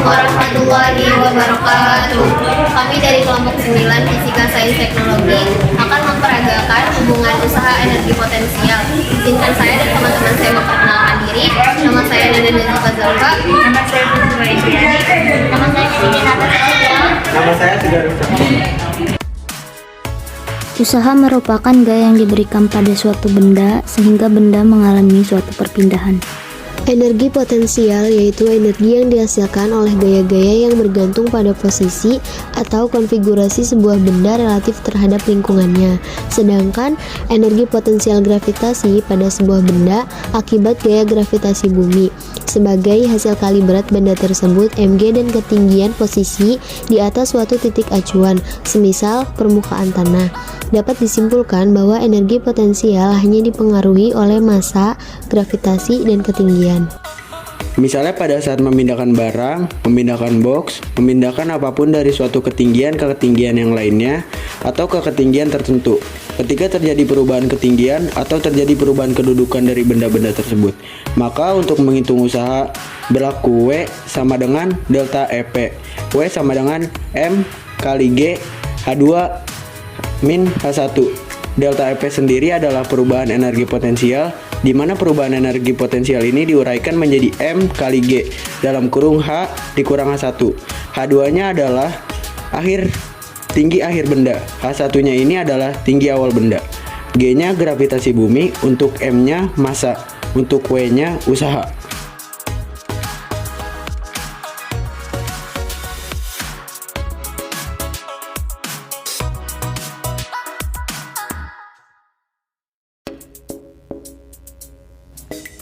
warahmatullahi wabarakatuh. Kami dari kelompok 9 Fisika Sains Teknologi akan memperagakan hubungan usaha energi potensial. Izinkan saya dan teman-teman saya memperkenalkan diri. Nama saya Deden Nazifa Zalfa. Nama saya Putri Waisyani. Nama saya Deden Natasha. Nama saya Sudaryo Cakra. Usaha merupakan gaya yang diberikan pada suatu benda sehingga benda mengalami suatu perpindahan. Energi potensial yaitu energi yang dihasilkan oleh gaya-gaya yang bergantung pada posisi atau konfigurasi sebuah benda relatif terhadap lingkungannya. Sedangkan energi potensial gravitasi pada sebuah benda akibat gaya gravitasi bumi. Sebagai hasil kali berat benda tersebut, mg dan ketinggian posisi di atas suatu titik acuan, semisal permukaan tanah. Dapat disimpulkan bahwa energi potensial hanya dipengaruhi oleh massa, gravitasi, dan ketinggian. Misalnya pada saat memindahkan barang, memindahkan box, memindahkan apapun dari suatu ketinggian ke ketinggian yang lainnya, atau ke ketinggian tertentu. Ketika terjadi perubahan ketinggian atau terjadi perubahan kedudukan dari benda-benda tersebut, maka untuk menghitung usaha berlaku W sama dengan delta EP. W sama dengan M kali G H2 min H1. Delta EP sendiri adalah perubahan energi potensial, di mana perubahan energi potensial ini diuraikan menjadi M kali G dalam kurung H dikurang H1. H2-nya adalah tinggi akhir benda, H1-nya ini adalah tinggi awal benda. G-nya gravitasi bumi, untuk M-nya massa, untuk W-nya usaha.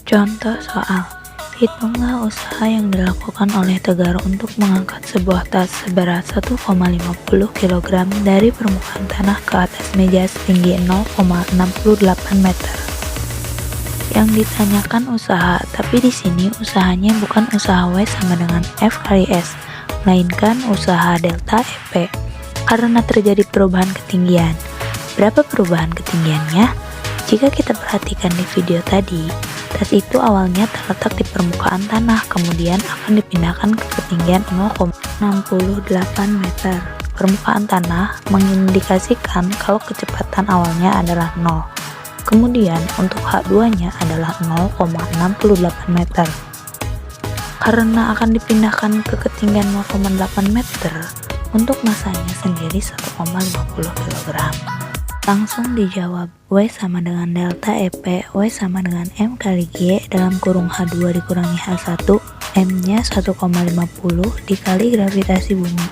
Contoh soal, hitunglah usaha yang dilakukan oleh Tegar untuk mengangkat sebuah tas seberat 1,50 kg dari permukaan tanah ke atas meja setinggi 0,68 meter. Yang ditanyakan usaha, tapi di sini usahanya bukan usaha W sama dengan F kali S, melainkan usaha delta EP, karena terjadi perubahan ketinggian. Berapa perubahan ketinggiannya? Jika kita perhatikan di video tadi, tas itu awalnya terletak di permukaan tanah, kemudian akan dipindahkan ke ketinggian 0,68 meter. Permukaan tanah mengindikasikan kalau kecepatan awalnya adalah 0. Kemudian untuk H2-nya adalah 0,68 meter. Karena akan dipindahkan ke ketinggian 0,8 meter, untuk massanya sendiri 1,50 kg. Langsung dijawab, W sama dengan delta EP, W sama dengan M kali G dalam kurung H2 dikurangi H1, M-nya 1,50 dikali gravitasi bumi.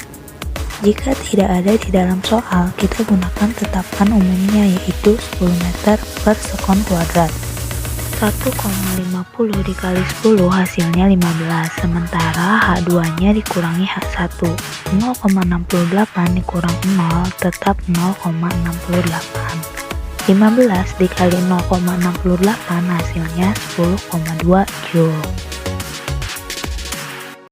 Jika tidak ada di dalam soal, kita gunakan tetapan umumnya yaitu 10 meter per sekon kuadrat. 1,50 dikali 10 hasilnya 15, sementara H2-nya dikurangi H1. 0,68 dikurang 0 tetap 0,68. 15 dikali 0,68 hasilnya 10,2 Joule.